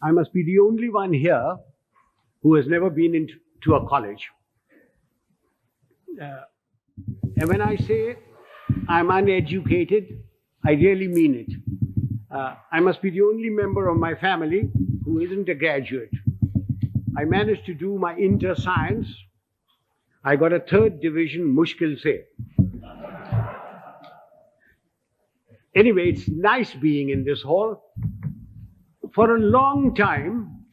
I must be the only one here who has never been into a college. And when I say I'm uneducated, I really mean it. I must be the only member of my family who isn't a graduate. I managed to do my inter-science. I got a 3rd division, mushkil se. Anyway, it's nice being in this hall. For a long time,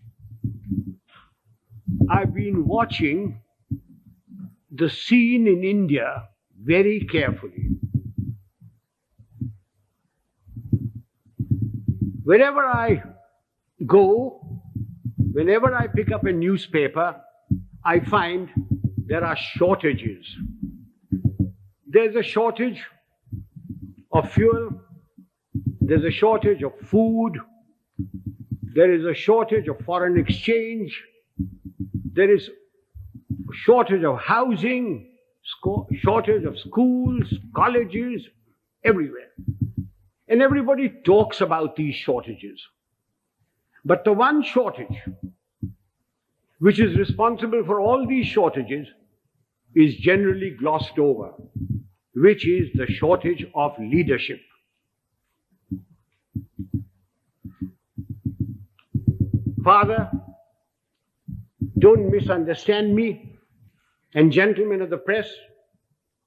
I've been watching the scene in India very carefully. Wherever I go, whenever I pick up a newspaper, I find there are shortages. There's a shortage of fuel, there's a shortage of food, there is a shortage of foreign exchange, there is a shortage of housing, shortage of schools, colleges, everywhere. And everybody talks about these shortages. But the one shortage which is responsible for all these shortages is generally glossed over, which is the shortage of leadership. Father, don't misunderstand me, and gentlemen of the press,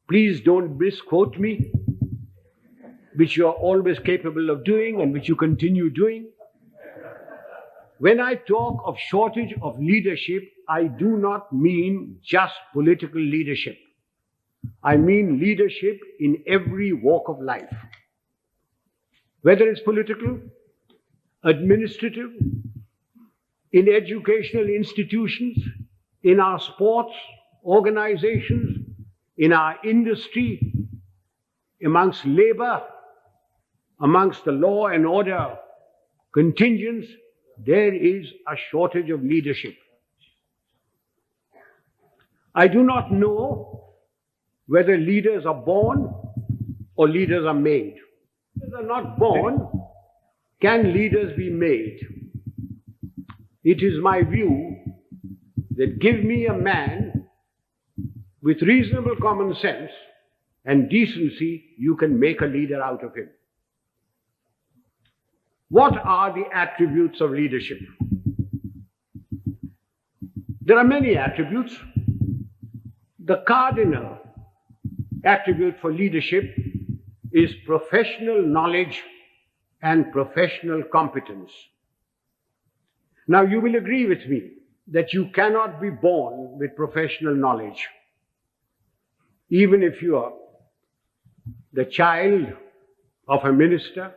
please don't misquote me, which you are always capable of doing and which you continue doing. When I talk of shortage of leadership, I do not mean just political leadership. I mean leadership in every walk of life. Whether it's political, administrative, in educational institutions, in our sports organizations, in our industry, amongst labor, amongst the law and order contingents, there is a shortage of leadership. I do not know whether leaders are born or leaders are made. If leaders are not born, can leaders be made? It is my view that give me a man with reasonable common sense and decency, you can make a leader out of him. What are the attributes of leadership? There are many attributes. The cardinal attribute for leadership is professional knowledge and professional competence. Now, you will agree with me that you cannot be born with professional knowledge, even if you are the child of a minister,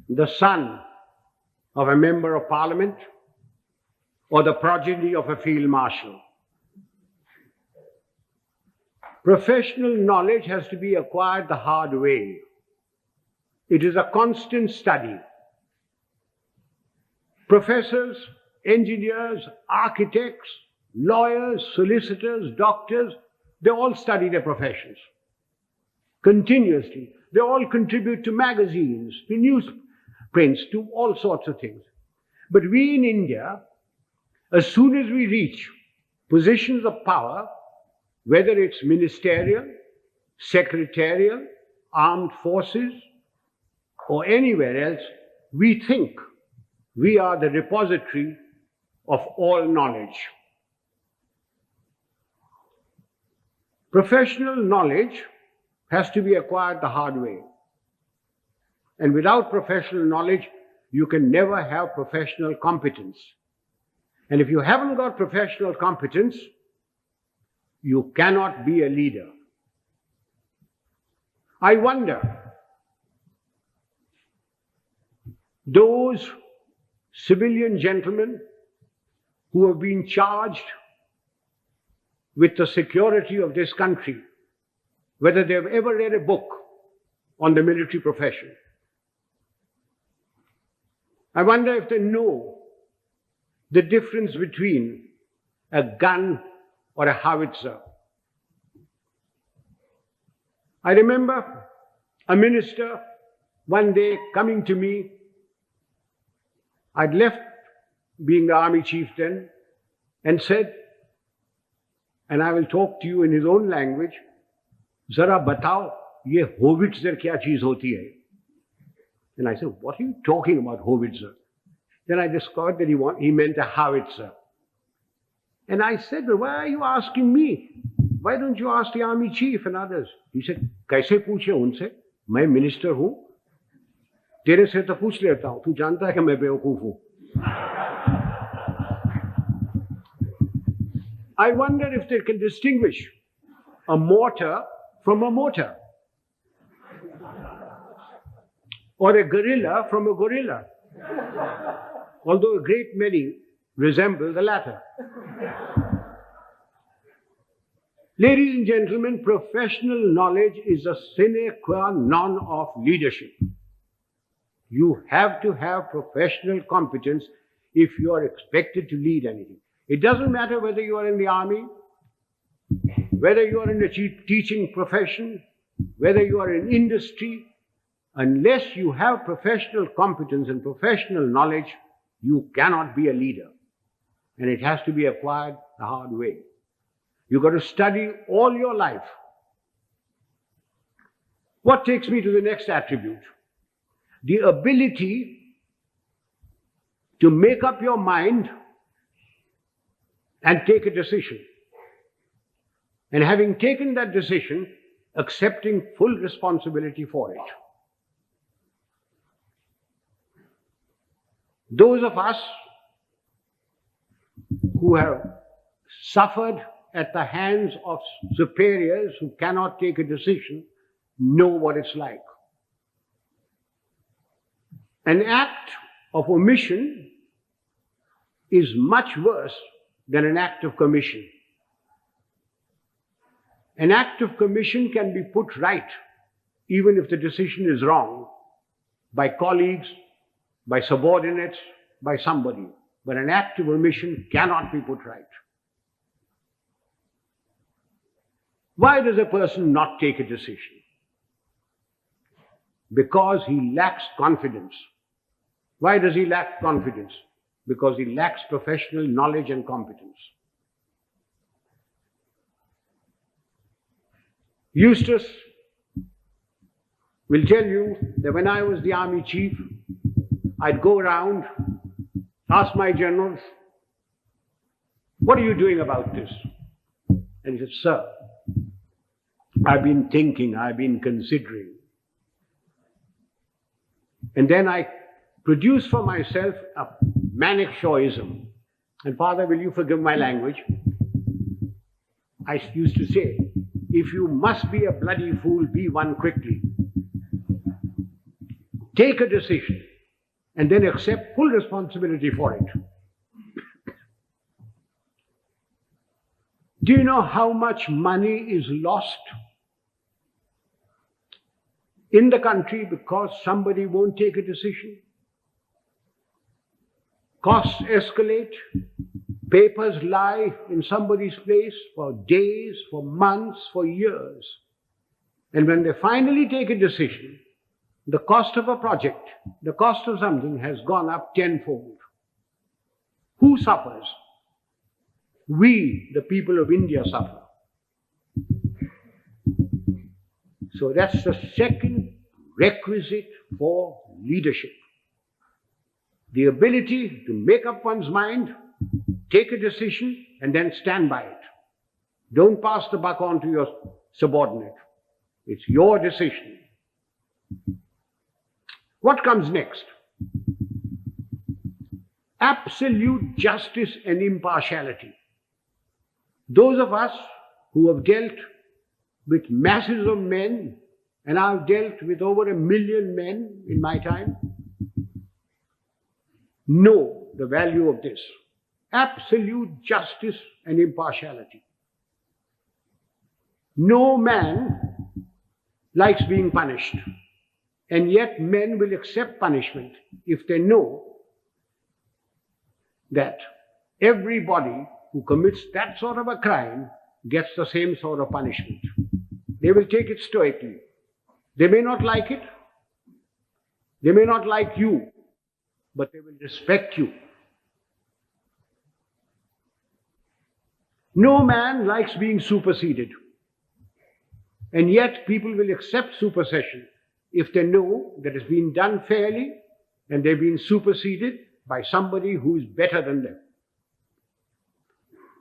the son of a member of parliament, or the progeny of a field marshal. Professional knowledge has to be acquired the hard way. It is a constant study. Professors, engineers, architects, lawyers, solicitors, doctors, they all study their professions continuously. They all contribute to magazines, to newsprints, to all sorts of things. But we in India, as soon as we reach positions of power, whether it's ministerial, secretarial, armed forces, or anywhere else, we think we are the repository of all knowledge. Professional knowledge has to be acquired the hard way. And without professional knowledge, you can never have professional competence. And if you haven't got professional competence, you cannot be a leader. I wonder, those civilian gentlemen who have been charged with the security of this country, whether they have ever read a book on the military profession. I wonder if they know the difference between a gun or a howitzer. I remember a minister one day coming to me I'd left being the army chief then and said, and I will talk to you in his own language, Zara batao, ye howitzer kya cheez hoti hai? And I said, what are you talking about, howitzer? Then I discovered that he meant a howitzer. And I said, well, why are you asking me? Why don't you ask the army chief and others? He said, kaise पूछे उनसे? मैं minister हूँ. तेरे से तो पूछ लेता हूँ. तू जानता है कि मैं बेवकूफ हूँ. I wonder if they can distinguish a mortar from a mortar, or a gorilla from a gorilla, although a great many resemble the latter. Ladies and gentlemen, professional knowledge is a sine qua non of leadership. You have to have professional competence if you are expected to lead anything. It doesn't matter whether you are in the army, whether you are in the teaching profession, whether you are in industry. Unless you have professional competence and professional knowledge, you cannot be a leader. And it has to be acquired the hard way. You've got to study all your life. What takes me to the next attribute? The ability to make up your mind and take a decision. And having taken that decision, accepting full responsibility for it. Those of us who have suffered at the hands of superiors who cannot take a decision know what it's like. An act of omission is much worse than an act of commission. An act of commission can be put right, even if the decision is wrong, by colleagues, by subordinates, by somebody. But an act of omission cannot be put right. Why does a person not take a decision? Because he lacks confidence. Why does he lack confidence? Because he lacks professional knowledge and competence. Eustace will tell you that when I was the army chief, I'd go around, ask my generals, what are you doing about this? And he said, sir, I've been thinking, I've been considering. And then I produced for myself a Manekshawism. And Father, will you forgive my language? I used to say, if you must be a bloody fool, be one quickly. Take a decision and then accept full responsibility for it. Do you know how much money is lost in the country because somebody won't take a decision? Costs escalate, papers lie in somebody's place for days, for months, for years. And when they finally take a decision, the cost of a project, the cost of something has gone up tenfold. Who suffers? We, the people of India, suffer. So that's the second requisite for leadership. The ability to make up one's mind, take a decision, and then stand by it. Don't pass the buck on to your subordinate. It's your decision. What comes next? Absolute justice and impartiality. Those of us who have dealt with masses of men, and I've dealt with over 1 million men in my time, know the value of this. Absolute justice and impartiality. No man likes being punished, and yet men will accept punishment if they know that everybody who commits that sort of a crime gets the same sort of punishment. They will take it stoically. They may not like it. They may not like you. but they will respect you. No man likes being superseded. And yet people will accept supersession if they know that it's been done fairly and they've been superseded by somebody who is better than them.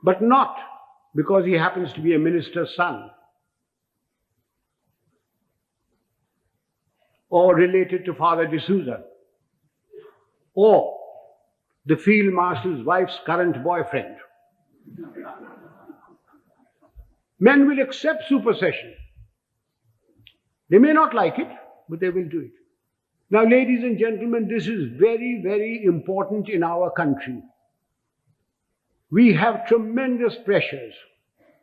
But not because he happens to be a minister's son or related to Father D'Souza or the Field Marshal's wife's current boyfriend. Men will accept supersession. They may not like it, but they will do it. Now, ladies and gentlemen, this is very, very important in our country. We have tremendous pressures.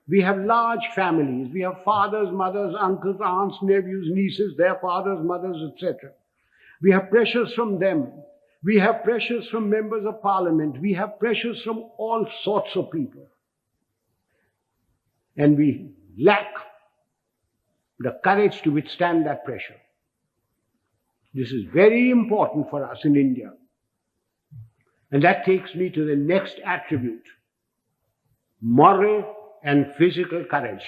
We have large families. We have fathers, mothers, uncles, aunts, nephews, nieces, their fathers, mothers, etc. We have pressures from them. We have pressures from members of parliament. We have pressures from all sorts of people. And we lack the courage to withstand that pressure. This is very important for us in India. And that takes me to the next attribute: moral and physical courage.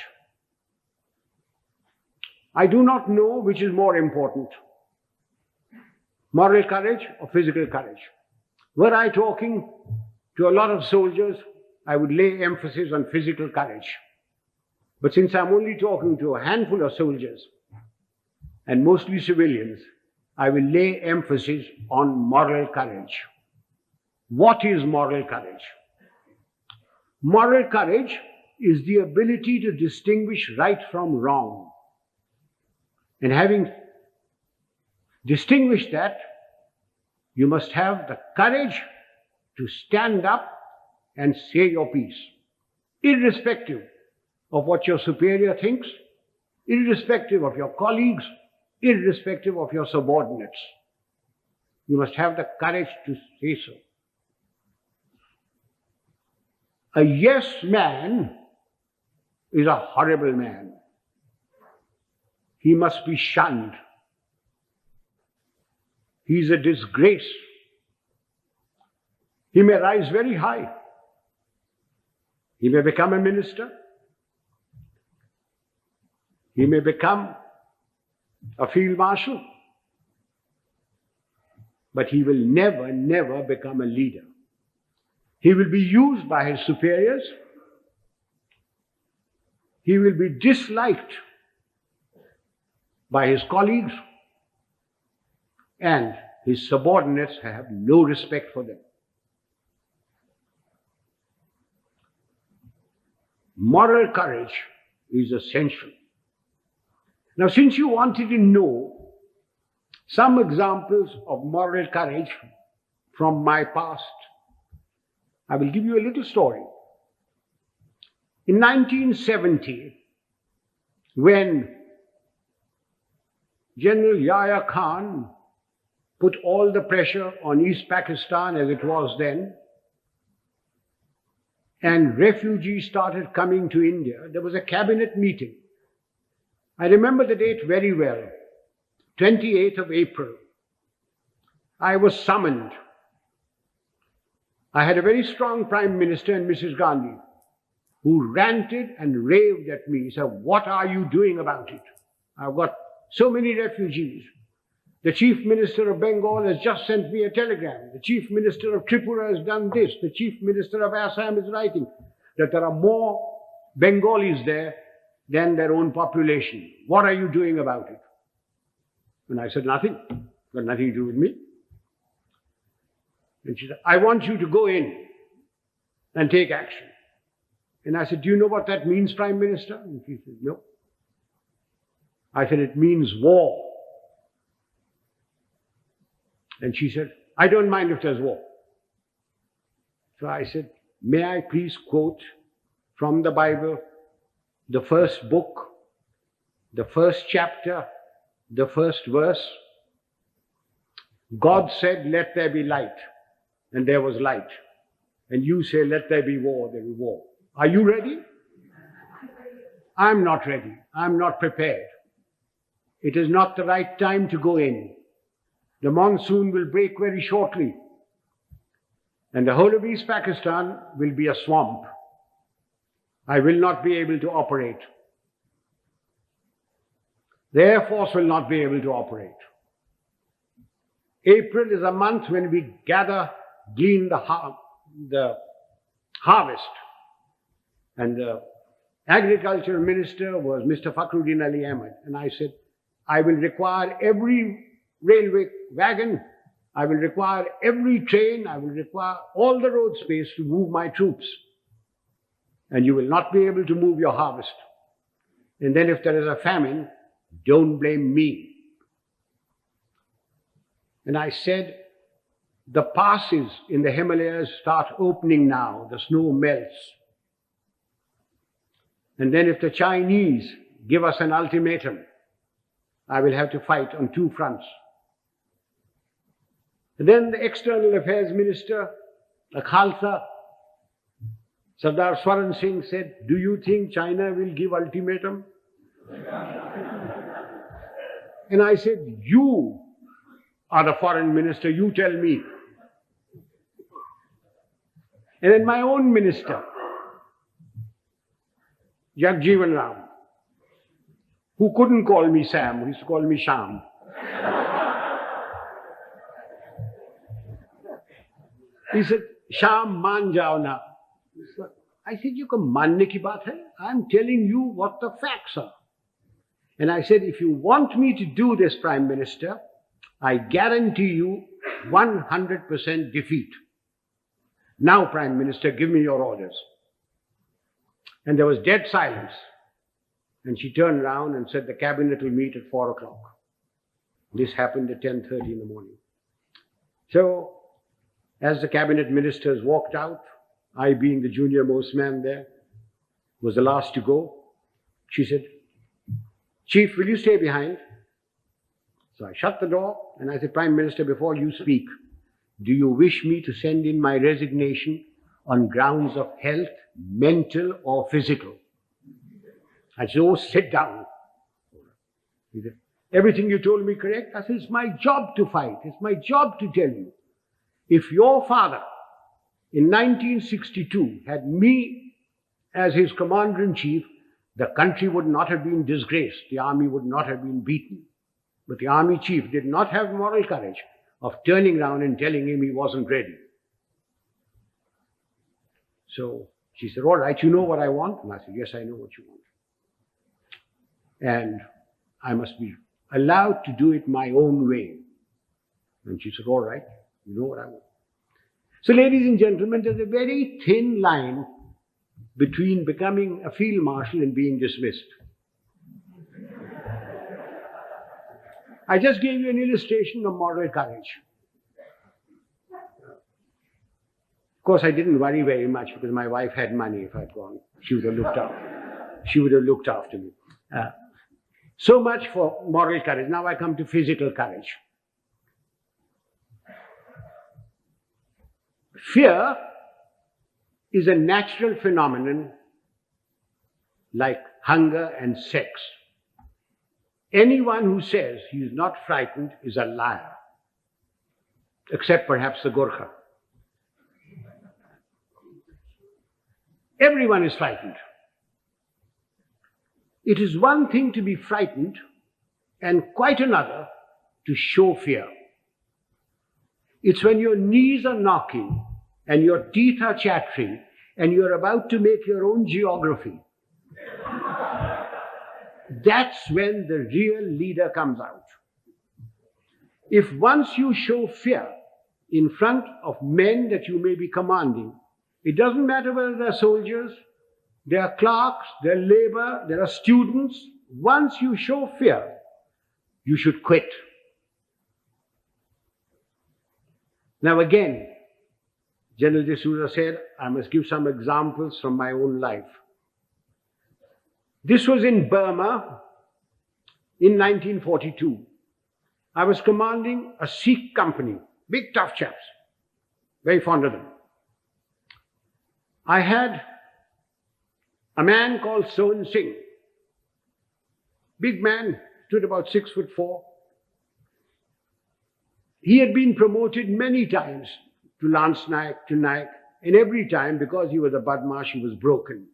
I do not know which is more important, moral courage or physical courage. Were I talking to a lot of soldiers, I would lay emphasis on physical courage. But since I'm only talking to a handful of soldiers, and mostly civilians, I will lay emphasis on moral courage. What is moral courage? Moral courage is the ability to distinguish right from wrong. And having distinguished that, you must have the courage to stand up and say your piece, irrespective of what your superior thinks, irrespective of your colleagues, irrespective of your subordinates. You must have the courage to say so. A yes man is a horrible man. He must be shunned. He is a disgrace. He may rise very high. He may become a minister. He may become a field marshal. But he will never, never become a leader. He will be used by his superiors. He will be disliked by his colleagues, and his subordinates have no respect for them. Moral courage is essential. Now, since you wanted to know some examples of moral courage from my past, I will give you a little story. In 1970, when General Yahya Khan put all the pressure on East Pakistan as it was then, and refugees started coming to India, there was a cabinet meeting. I remember the date very well, 28th of April. I was summoned. I had a very strong Prime Minister and Mrs. Gandhi, who ranted and raved at me, said, "What are you doing about it? I've got so many refugees. The Chief Minister of Bengal has just sent me a telegram. The Chief Minister of Tripura has done this. The Chief Minister of Assam is writing that there are more Bengalis there than their own population. What are you doing about it?" And I said, "Nothing. Got nothing to do with me." And she said, "I want you to go in and take action." And I said, "Do you know what that means, Prime Minister?" And she said, "No." I said, "It means war." And she said, "I don't mind if there's war." So I said, "May I please quote from the Bible, the first book, the first chapter, the first verse? God said, 'Let there be light,' and there was light. And you say, 'Let there be war,' there was war. Are you ready?" I'm not ready. I'm not prepared. It is not the right time to go in. The monsoon will break very shortly. And the whole of East Pakistan will be a swamp. I will not be able to operate. The Air Force will not be able to operate. April is a month when we glean the harvest. And the agriculture minister was Mr. Fakhruddin Ali Ahmed. And I said, I will require every railway wagon, I will require every train, I will require all the road space to move my troops. And you will not be able to move your harvest. And then if there is a famine, don't blame me. And I said, the passes in the Himalayas start opening now, the snow melts. And then if the Chinese give us an ultimatum, I will have to fight on two fronts. And then the External Affairs Minister, the Khalsa, Sardar Swaran Singh said, do you think China will give ultimatum? And I said, you are the foreign minister, you tell me. And then my own minister, Jagjeevan Ram, who couldn't call me Sam, he used to call me Sham. He said, Sham, maan jao na. I said, you can manne ki baat hai. I'm telling you what the facts are. And I said, if you want me to do this, Prime Minister, I guarantee you 100% defeat. Now, Prime Minister, give me your orders. And there was dead silence. And she turned around and said, the cabinet will meet at 4 o'clock. This happened at 10:30 in the morning. So, as the cabinet ministers walked out, I being the junior most man there, was the last to go. She said, Chief, will you stay behind? So I shut the door and I said, Prime Minister, before you speak, do you wish me to send in my resignation on grounds of health, mental or physical? I said, oh, sit down. He said, everything you told me correct? I said, it's my job to fight. It's my job to tell you. If your father in 1962 had me as his commander-in-chief, the country would not have been disgraced. The army would not have been beaten. But the army chief did not have moral courage of turning around and telling him he wasn't ready. So she said, all right, you know what I want? And I said, yes, I know what you want. And I must be allowed to do it my own way. And she said, all right, you know what I want. So ladies and gentlemen, there's a very thin line between becoming a field marshal and being dismissed. I just gave you an illustration of moral courage. Of course, I didn't worry very much because my wife had money. If I'd gone, she would have looked after. She would have looked after me. So much for moral courage. Now I come to physical courage. Fear is a natural phenomenon like hunger and sex. Anyone who says he is not frightened is a liar, except perhaps the Gorkha. Everyone is frightened. It is one thing to be frightened and quite another to show fear. It's when your knees are knocking and your teeth are chattering and you're about to make your own geography. That's when the real leader comes out. If once you show fear in front of men that you may be commanding, it doesn't matter whether they're soldiers, they're clerks, they're labor, there are students. Once you show fear, you should quit. Now again, General D'Souza said, I must give some examples from my own life. This was in Burma in 1942. I was commanding a Sikh company, big tough chaps, very fond of them. I had a man called Sohan Singh, big man, stood about 6'4". He had been promoted many times to Lance Naik, to Naik, and every time, because he was a badmash, he was broken.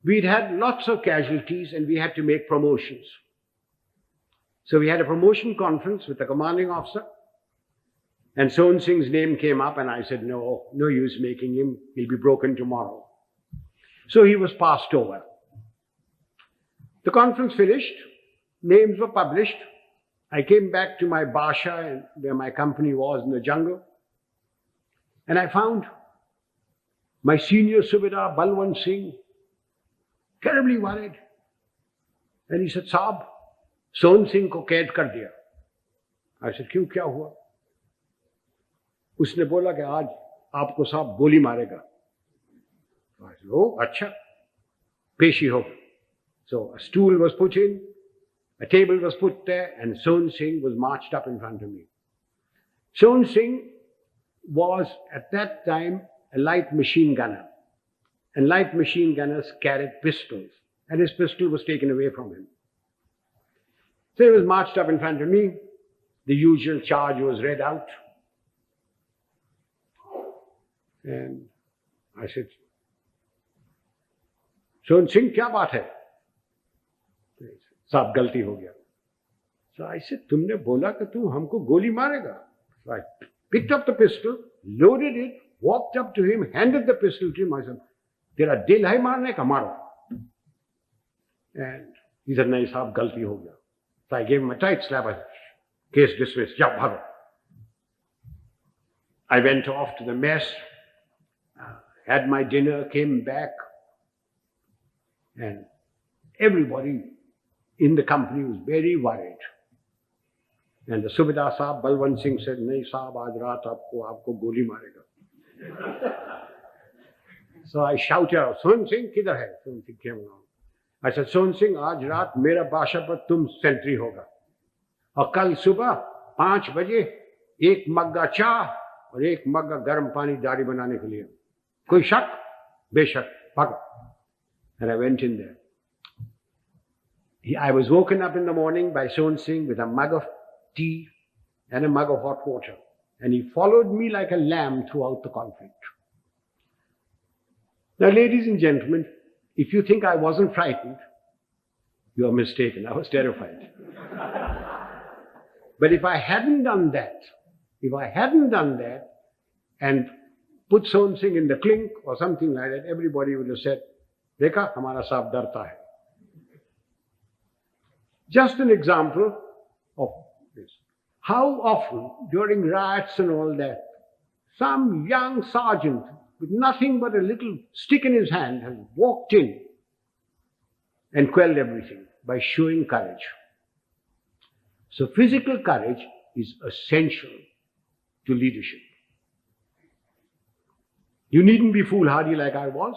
We'd had lots of casualties and we had to make promotions. So we had a promotion conference with the commanding officer, and Sohn Singh's name came up, and I said, no use making him, he'll be broken tomorrow. So he was passed over. The conference finished, names were published. I came back to my Basha, where my company was in the jungle, and I found my senior Subedar, Balwant Singh, terribly worried. And he said, Saab, Sohn Singh ko kaid kar diya. I said, क्यों, क्या हुआ? उसने बोला कि आज आपको साहब गोली मारेगा. I said, oh, अच्छा, पेशी हो. So a stool was put in, a table was put there, and Sohn Singh was marched up in front of me. Sohn Singh was at that time a light machine gunner, and light machine gunners carried pistols, and his pistol was taken away from him. So he was marched up in front of me. The usual charge was read out. And I said, Sohn Singh, क्या बात है? साहब गलती हो गया. So I said, तुमने बोला कि तू हमको गोली मारेगा. So I picked up the pistol, loaded it, walked up to him, handed the pistol to him. I said, तेरा दिल है मारने का, मारो. And he said, नहीं साहब गलती हो गया. So I gave him a tight slap. I said, case dismissed. जाओ भागो. I went off to the mess, had my dinner, came back, and everybody in the company was very worried. And the Subedar Saab, Balwant Singh said, nahi saab, aaj raat aapko goli marega. So I shouted out, Sohn Singh, kidhar hai? Sohn Singh came along. I said, Sohn Singh, aaj raat mera Basha par tum sentry hoga. और कल सुबह 5 बजे 1 मग्गा चाह और 1 मग्गा गर्म पानी दाढ़ी बनाने के लिए. कोई शक? बेशक, भागो. And I went in there. I was woken up in the morning by Sohn Singh with a mug of tea and a mug of hot water. And he followed me like a lamb throughout the conflict. Now, ladies and gentlemen, if you think I wasn't frightened, you are mistaken. I was terrified. But if I hadn't done that, and put Sohn Singh in the clink or something like that, everybody would have said, Dekha, hamara saab darta hai. Just an example of this. How often during riots and all that, some young sergeant with nothing but a little stick in his hand has walked in and quelled everything by showing courage. So physical courage is essential to leadership. You needn't be foolhardy like I was.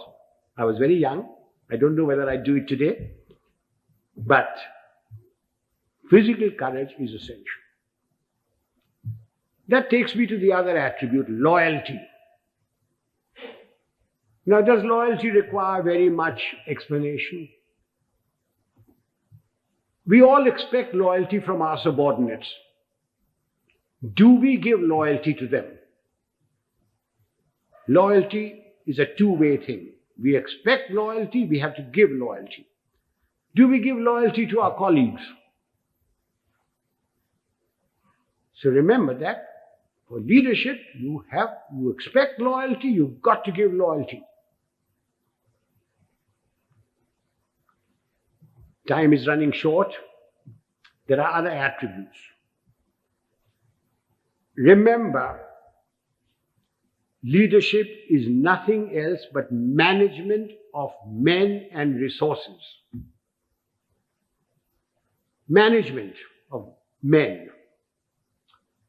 I was very young. I don't know whether I do it today. But physical courage is essential. That takes me to the other attribute, loyalty. Now, does loyalty require very much explanation? We all expect loyalty from our subordinates. Do we give loyalty to them? Loyalty is a two-way thing. We expect loyalty, we have to give loyalty. Do we give loyalty to our colleagues? So remember that for leadership, you expect loyalty, you've got to give loyalty. Time is running short. There are other attributes. Remember, leadership is nothing else but management of men and resources. Management of men.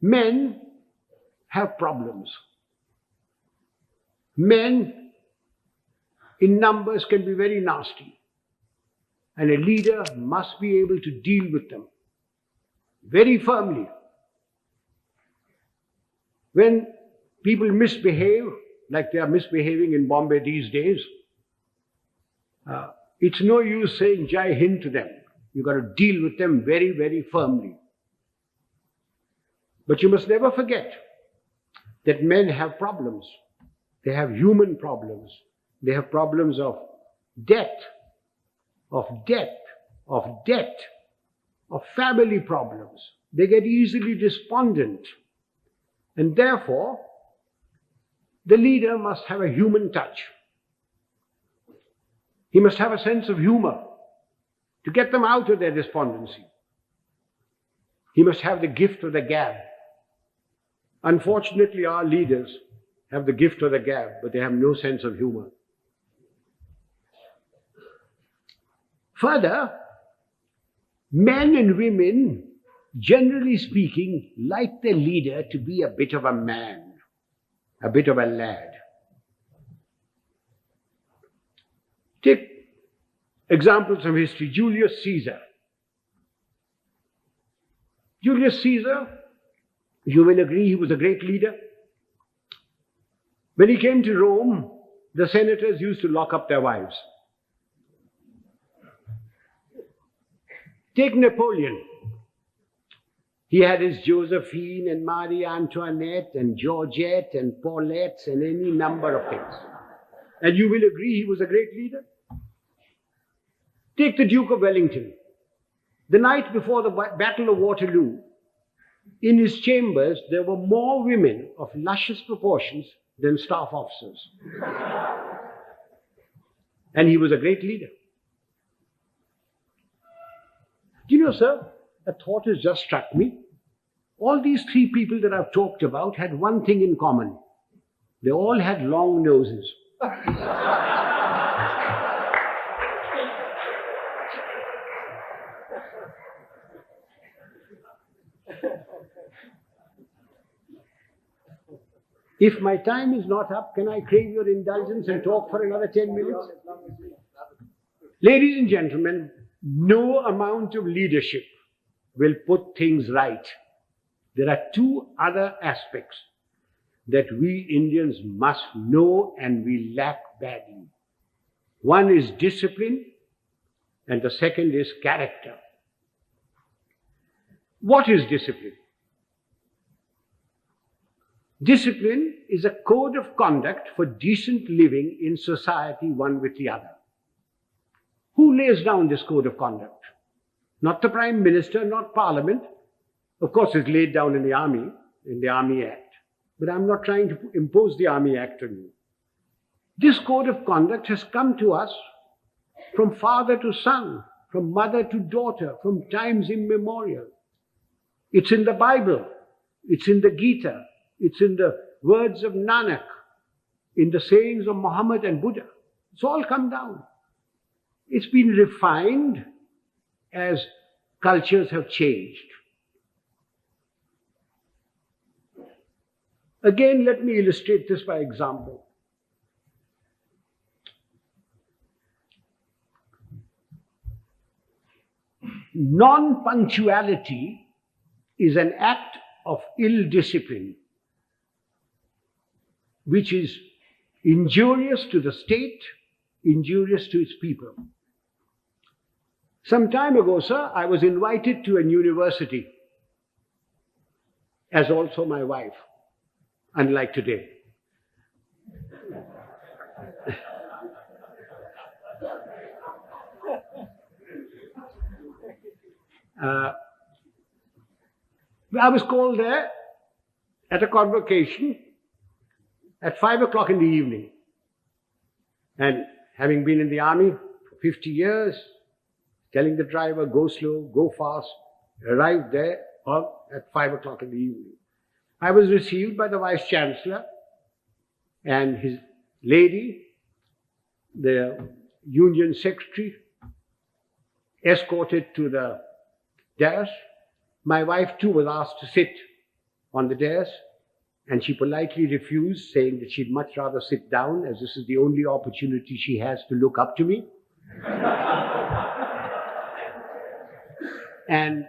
Men have problems. Men in numbers can be very nasty. And a leader must be able to deal with them very firmly. When people misbehave, like they are misbehaving in Bombay these days, it's no use saying Jai Hind to them. You've got to deal with them very, very firmly. But you must never forget that men have problems. They have human problems. They have problems of debt, of family problems. They get easily despondent. And therefore, the leader must have a human touch. He must have a sense of humor to get them out of their despondency. He must have the gift of the gab. Unfortunately, our leaders have the gift of the gab, but they have no sense of humor. Further, men and women, generally speaking, like their leader to be a bit of a man, a bit of a lad. Take examples from history. Julius Caesar. Julius Caesar, you will agree, he was a great leader. When he came to Rome, the senators used to lock up their wives. Take Napoleon. He had his Josephine and Marie Antoinette and Georgette and Paulette and any number of things. And you will agree he was a great leader. Take the Duke of Wellington. The night before the Battle of Waterloo, in his chambers, there were more women of luscious proportions than staff officers. And he was a great leader. Do you know, sir, a thought has just struck me. All these three people that I've talked about had one thing in common. They all had long noses. If my time is not up, can I crave your indulgence and talk for another 10 minutes? Ladies and gentlemen, no amount of leadership will put things right. There are two other aspects that we Indians must know and we lack badly. One is discipline, and the second is character. What is discipline? Discipline is a code of conduct for decent living in society, one with the other. Who lays down this code of conduct? Not the Prime Minister, not Parliament. Of course, it's laid down in the Army Act. But I'm not trying to impose the Army Act on you. This code of conduct has come to us from father to son, from mother to daughter, from times immemorial. It's in the Bible. It's in the Gita. It's in the words of Nanak, in the sayings of Muhammad and Buddha. It's all come down. It's been refined as cultures have changed. Again, let me illustrate this by example. Non-punctuality is an act of ill discipline, which is injurious to the state, injurious to its people. Some time ago, sir, I was invited to a university, as also my wife, unlike today. I was called there at a convocation at 5 o'clock in the evening. And having been in the army for 50 years, telling the driver, go slow, go fast, arrived there at 5 o'clock in the evening. I was received by the Vice Chancellor and his lady, the Union Secretary, escorted to the dais. My wife too was asked to sit on the dais, and she politely refused, saying that she'd much rather sit down, as this is the only opportunity she has to look up to me. And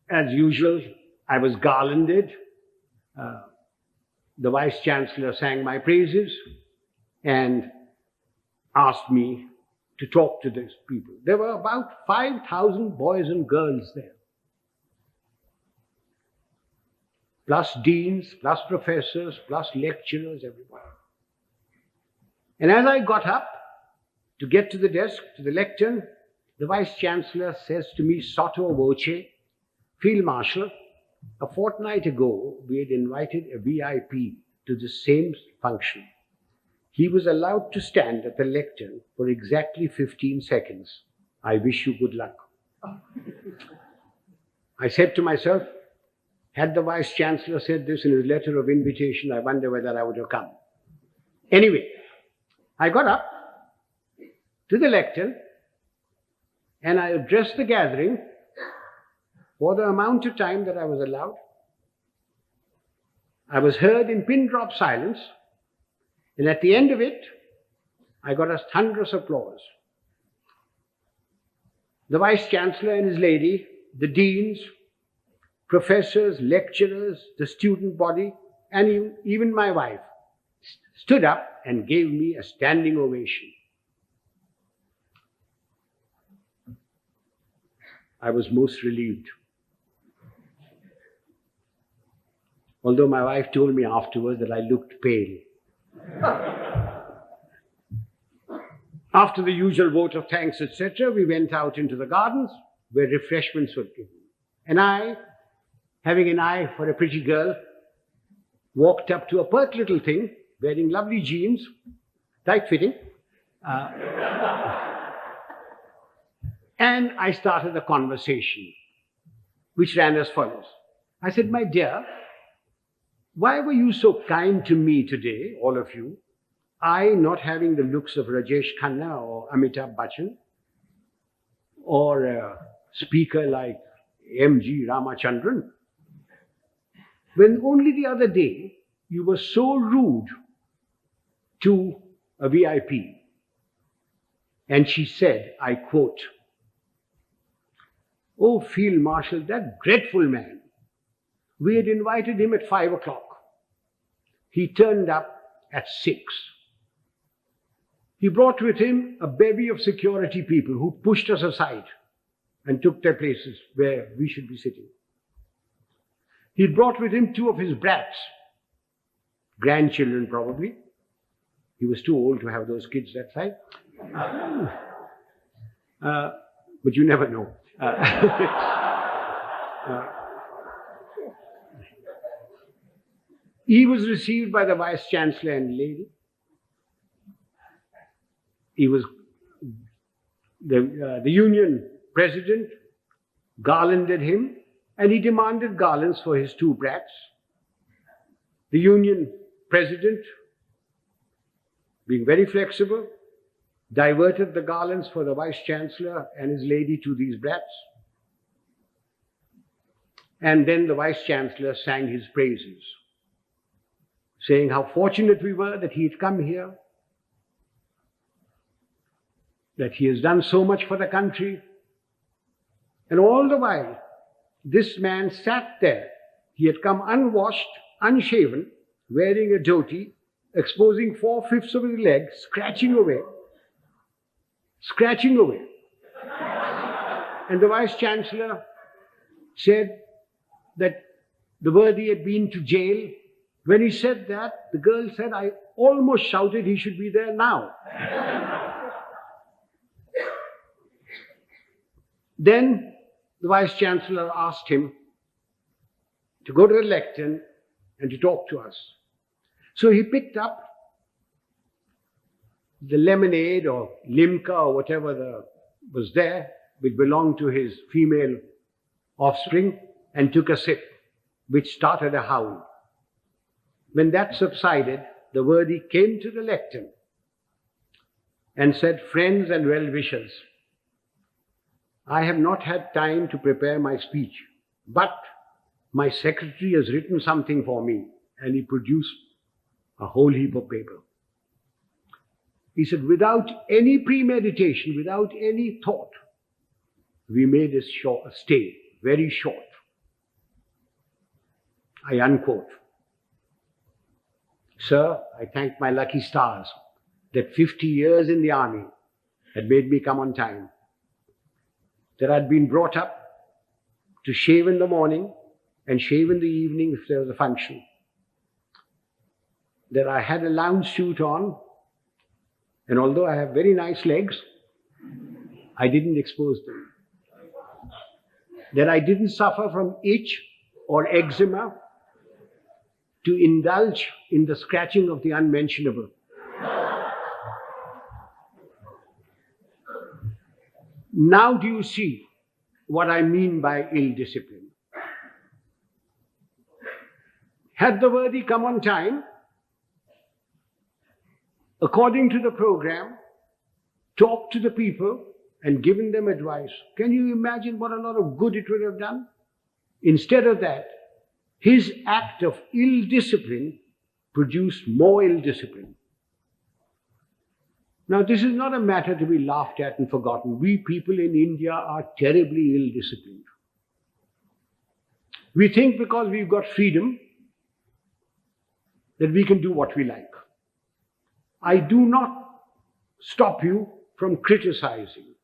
as usual, I was garlanded. The Vice Chancellor sang my praises and asked me to talk to these people. There were about 5,000 boys and girls there. plus deans, plus professors, plus lecturers, everybody. And as I got up to get to the desk, to the lectern, the Vice-Chancellor says to me, sotto voce, Field Marshal, a fortnight ago, we had invited a VIP to the same function. He was allowed to stand at the lectern for exactly 15 seconds. I wish you good luck. I said to myself, had the Vice-Chancellor said this in his letter of invitation, I wonder whether I would have come. Anyway, I got up to the lectern and I addressed the gathering for the amount of time that I was allowed. I was heard in pin-drop silence, and at the end of it, I got a thunderous applause. The Vice-Chancellor and his lady, the deans, professors, lecturers, the student body, and even my wife stood up and gave me a standing ovation. I was most relieved. Although my wife told me afterwards that I looked pale. After the usual vote of thanks, etc., we went out into the gardens where refreshments were given. And I, having an eye for a pretty girl, walked up to a pert little thing wearing lovely jeans, tight-fitting, and I started a conversation which ran as follows. I said, my dear, why were you so kind to me today, all of you? I not having the looks of Rajesh Khanna or Amitabh Bachchan, or a speaker like M.G. Ramachandran, when only the other day you were so rude to a VIP. And she said, I quote, "Oh, Field Marshal, that dreadful man. We had invited him at 5 o'clock. He turned up at 6. He brought with him a bevy of security people who pushed us aside and took their places where we should be sitting. He brought with him 2 of his brats, grandchildren probably. He was too old to have those kids that side. But you never know. He was received by the Vice-Chancellor and lady. He was the union president garlanded him, and he demanded garlands for his 2 brats. The union president, being very flexible, diverted the garlands for the Vice-Chancellor and his lady to these brats. And then the Vice-Chancellor sang his praises, saying how fortunate we were that he had come here, that he has done so much for the country. And all the while, this man sat there. He had come unwashed, unshaven, wearing a dhoti, exposing 4/5 of his leg, scratching away. And the Vice-Chancellor said that the worthy had been to jail. When he said that, the girl said, I almost shouted he should be there now. Then the Vice-Chancellor asked him to go to the lectern and to talk to us. So he picked up the lemonade or limca or whatever was there, which belonged to his female offspring, and took a sip, which started a howl. When that subsided, the worthy came to the lectern and said, friends and well-wishers, I have not had time to prepare my speech, but my secretary has written something for me, and he produced a whole heap of paper. He said, without any premeditation, without any thought, we made a stay, very short. I unquote. Sir, I thank my lucky stars that 50 years in the army had made me come on time, that I'd been brought up to shave in the morning and shave in the evening if there was a function. That I had a lounge suit on, and although I have very nice legs, I didn't expose them. That I didn't suffer from itch or eczema to indulge in the scratching of the unmentionable. Now do you see what I mean by ill discipline? Had the worthy come on time, according to the program, talked to the people and given them advice, can you imagine what a lot of good it would have done? Instead of that, his act of ill discipline produced more ill discipline. Now, this is not a matter to be laughed at and forgotten. We people in India are terribly ill disciplined. We think because we've got freedom that we can do what we like. I do not stop you from criticizing,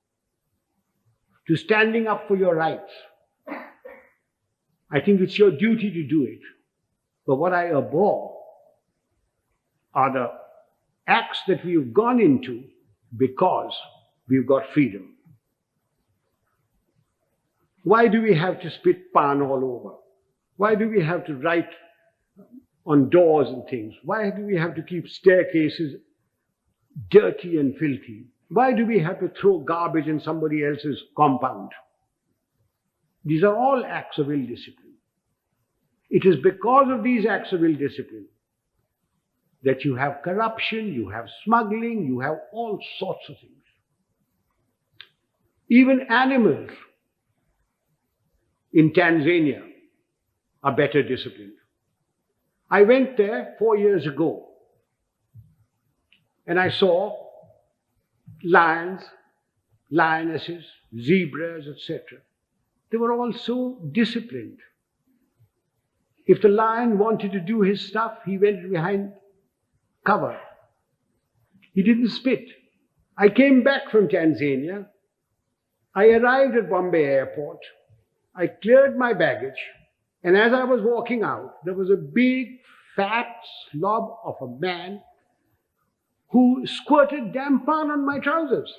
to standing up for your rights. I think it's your duty to do it. But what I abhor are the acts that we've gone into because we've got freedom. Why do we have to spit pan all over? Why do we have to write on doors and things? Why do we have to keep staircases dirty and filthy? Why do we have to throw garbage in somebody else's compound? These are all acts of ill discipline. It is because of these acts of ill discipline that you have corruption, you have smuggling, you have all sorts of things. Even animals in Tanzania are better disciplined. I went there 4 years ago and I saw lions, lionesses, zebras, etc. They were all so disciplined. If the lion wanted to do his stuff, he went behind cover. He didn't spit. I came back from Tanzania. I arrived at Bombay airport. I cleared my baggage. And as I was walking out, there was a big, fat slob of a man who squirted damp pan on my trousers.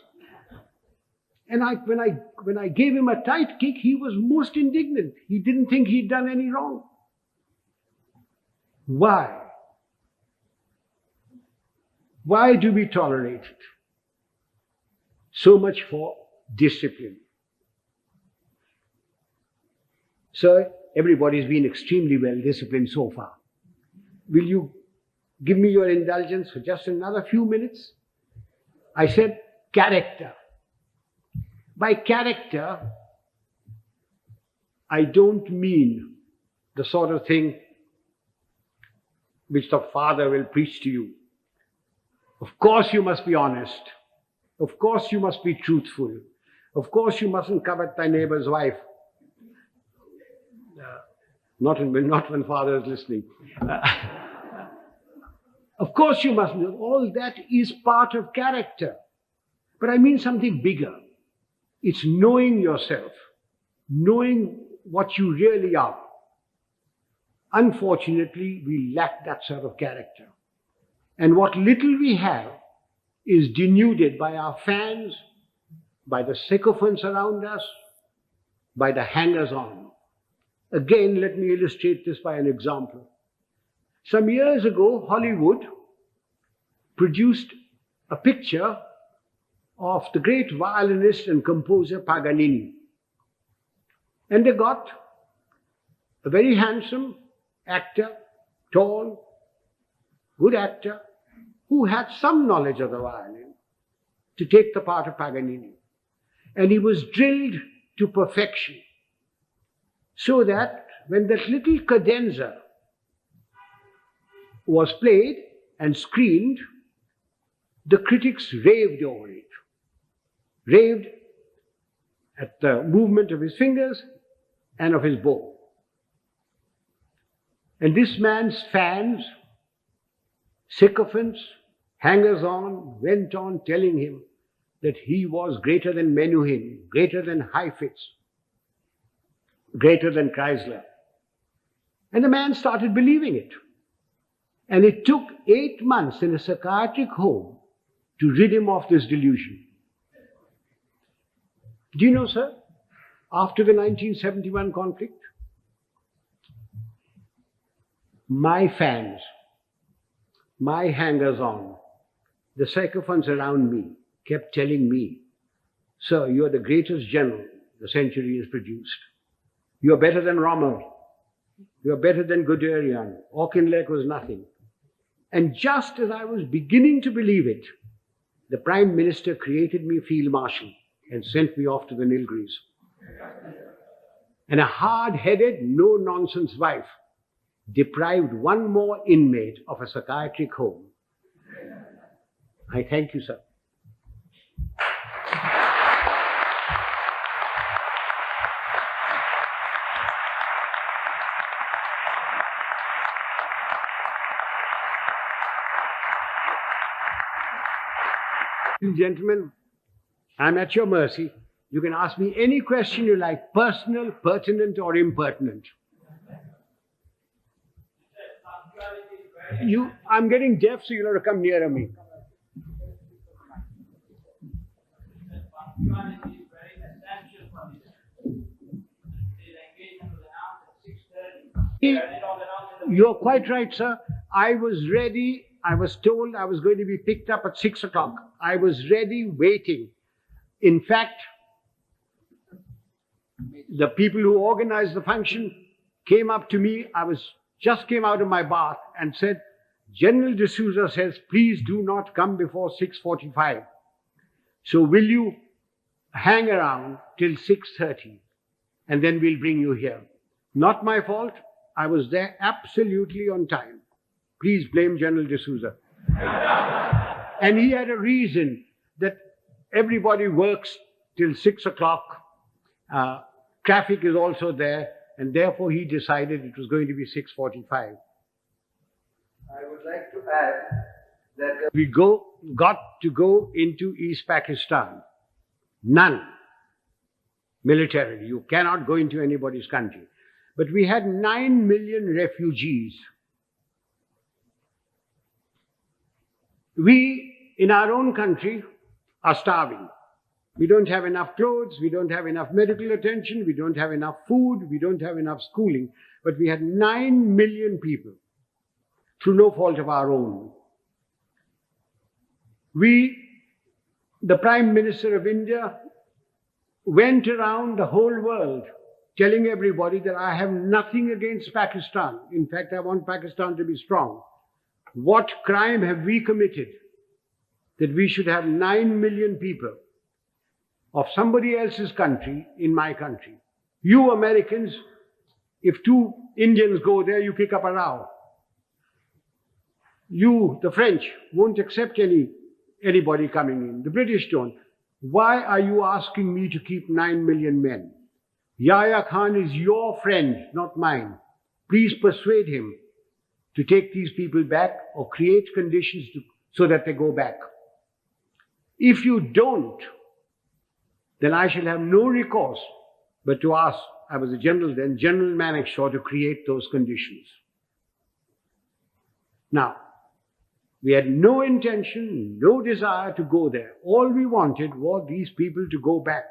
And when I gave him a tight kick, he was most indignant. He didn't think he'd done any wrong. Why? Why do we tolerate it? So much for discipline. Sir, everybody's been extremely well disciplined so far. Will you give me your indulgence for just another few minutes? I said character. By character, I don't mean the sort of thing which the father will preach to you. Of course you must be honest. Of course you must be truthful. Of course you mustn't covet thy neighbor's wife. Not when father is listening. Of course you mustn't. All that is part of character. But I mean something bigger. It's knowing yourself, knowing what you really are. Unfortunately, we lack that sort of character. And what little we have is denuded by our fans, by the sycophants around us, by the hangers-on. Again, let me illustrate this by an example. Some years ago, Hollywood produced a picture of the great violinist and composer Paganini. And they got a very handsome actor, tall, good actor, who had some knowledge of the violin to take the part of Paganini. And he was drilled to perfection, so that when that little cadenza was played and screened, the critics raved over it. Raved at the movement of his fingers and of his bow. And this man's fans, sycophants, hangers-on, went on telling him that he was greater than Menuhin, greater than Heifetz, greater than Chrysler. And the man started believing it. And it took 8 months in a psychiatric home to rid him of this delusion. Do you know, sir, after the 1971 conflict, my fans, my hangers-on, the sycophants around me kept telling me, "Sir, you are the greatest general the century has produced. You are better than Rommel. You are better than Guderian. Auchinleck was nothing." And just as I was beginning to believe it, the Prime Minister created me Field Marshal and sent me off to the Nilgiris. And a hard-headed, no-nonsense wife deprived one more inmate of a psychiatric home. I thank you, sir. Gentlemen, I'm at your mercy. You can ask me any question you like, personal, pertinent, or impertinent. I'm getting deaf, so you'll have to come nearer me. Punctuality is very essential for this. The engagement was announced at 6:30. You're quite right, sir. I was ready. I was told I was going to be picked up at 6 o'clock. I was ready, waiting. In fact, the people who organized the function came up to me. Just came out of my bath and said, "General D'Souza says, please do not come before 6:45. So will you hang around till 6:30 and then we'll bring you here." Not my fault. I was there absolutely on time. Please blame General D'Souza. And he had a reason that everybody works till 6 o'clock. Traffic is also there, and therefore he decided it was going to be 6:45. I would like to add that We got to go into East Pakistan. None. Militarily. You cannot go into anybody's country. But we had 9 million refugees. We, in our own country, are starving. We don't have enough clothes, we don't have enough medical attention, we don't have enough food, we don't have enough schooling. But we had 9 million people, through no fault of our own. The Prime Minister of India, went around the whole world telling everybody that I have nothing against Pakistan. In fact, I want Pakistan to be strong. What crime have we committed that we should have 9 million people of somebody else's country in my country? You Americans, if 2 Indians go there, you kick up a row. You, the French, won't accept anybody coming in. The British don't. Why are you asking me to keep 9 million men? Yahya Khan is your friend, not mine. Please persuade him to take these people back or create conditions so that they go back. If you don't, then I shall have no recourse but to ask, I was a general then, General Manekshaw, to create those conditions. Now, we had no intention, no desire to go there. All we wanted was these people to go back.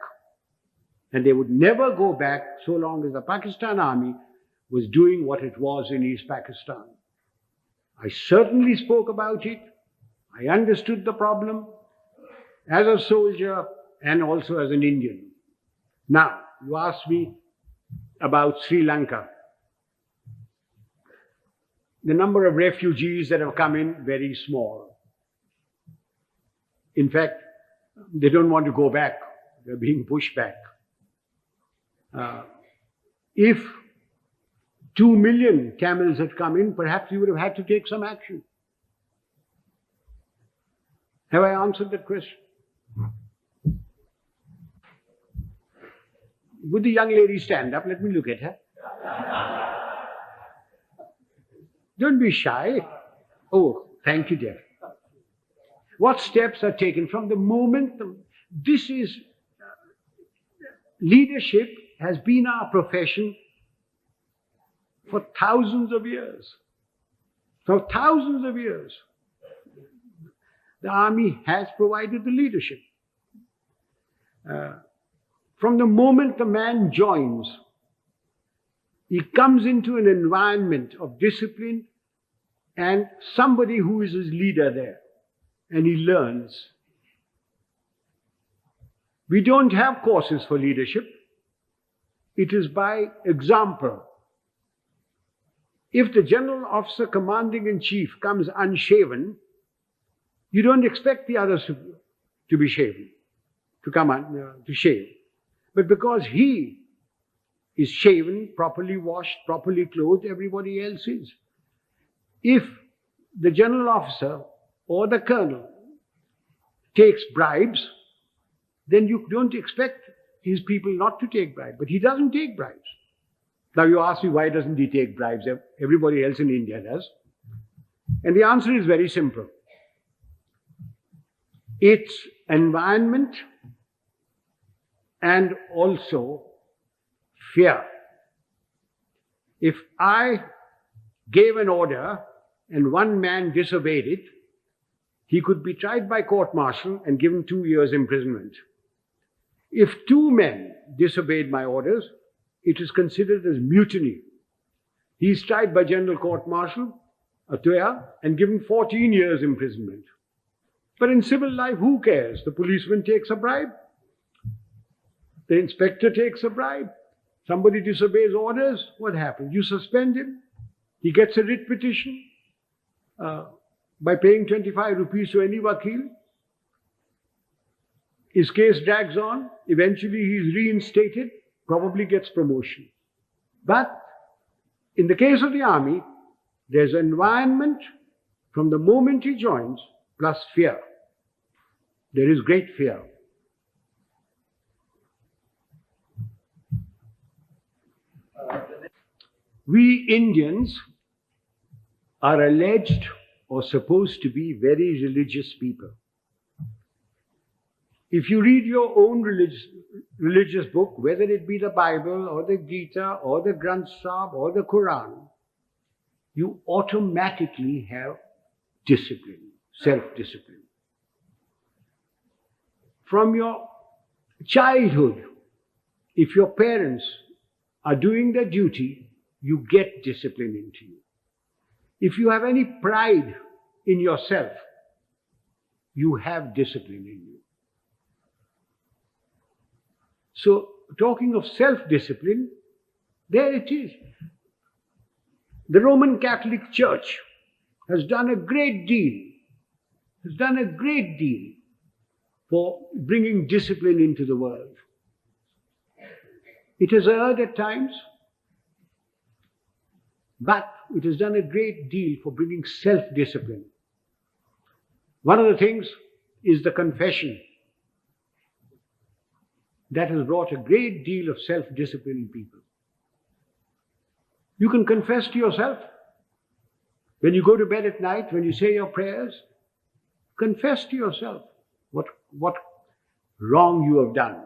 And they would never go back so long as the Pakistan army was doing what it was in East Pakistan. I certainly spoke about it. I understood the problem as a soldier and also as an Indian. Now, you asked me about Sri Lanka. The number of refugees that have come in, very small. In fact, they don't want to go back. They're being pushed back. If 2 million camels had come in, perhaps we would have had to take some action. Have I answered that question? Would the young lady stand up? Let me look at her. Don't be shy. Oh, thank you, dear. What steps are taken from the moment this is leadership has been our profession for thousands of years. For thousands of years, the army has provided the leadership. From the moment the man joins, he comes into an environment of discipline and somebody who is his leader there, and he learns. We don't have courses for leadership. It is by example. If the general officer commanding in chief comes unshaven, you don't expect the others to be shaven, to come to shave. But because he is shaven, properly washed, properly clothed, everybody else is. If the general officer or the colonel takes bribes, then you don't expect his people not to take bribes. But he doesn't take bribes. Now you ask me, why doesn't he take bribes? Everybody else in India does. And the answer is very simple. It's environment and also fear. If I gave an order and one man disobeyed it, he could be tried by court-martial and given 2 years imprisonment. If 2 men disobeyed my orders, it is considered as mutiny. He is tried by general court-martial, and given 14 years imprisonment. But in civil life, who cares? The policeman takes a bribe. The inspector takes a bribe. Somebody disobeys orders, what happens? You suspend him. He gets a writ petition by paying 25 rupees to any vakil. His case drags on. Eventually, he is reinstated, probably gets promotion. But in the case of the army, there's an environment from the moment he joins, plus fear. There is great fear. We Indians are alleged or supposed to be very religious people. If you read your own religious book, whether it be the Bible or the Gita or the Granth Sahib or the Quran, you automatically have discipline, self-discipline. From your childhood, if your parents are doing their duty, you get discipline into you. If you have any pride in yourself, you have discipline in you. So, talking of self-discipline, there it is. The Roman Catholic Church has done a great deal, for bringing discipline into the world. It has erred at times, but it has done a great deal for bringing self-discipline. One of the things is the confession. That has brought a great deal of self-discipline in people. You can confess to yourself. When you go to bed at night, when you say your prayers, confess to yourself what wrong you have done.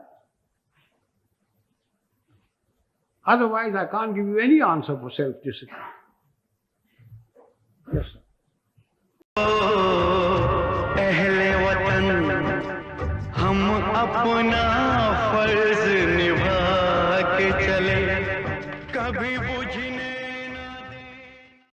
Otherwise, I can't give you any answer for self-discipline. Yes, sir. हम अपना फर्ज निभा के चले कभी बुझी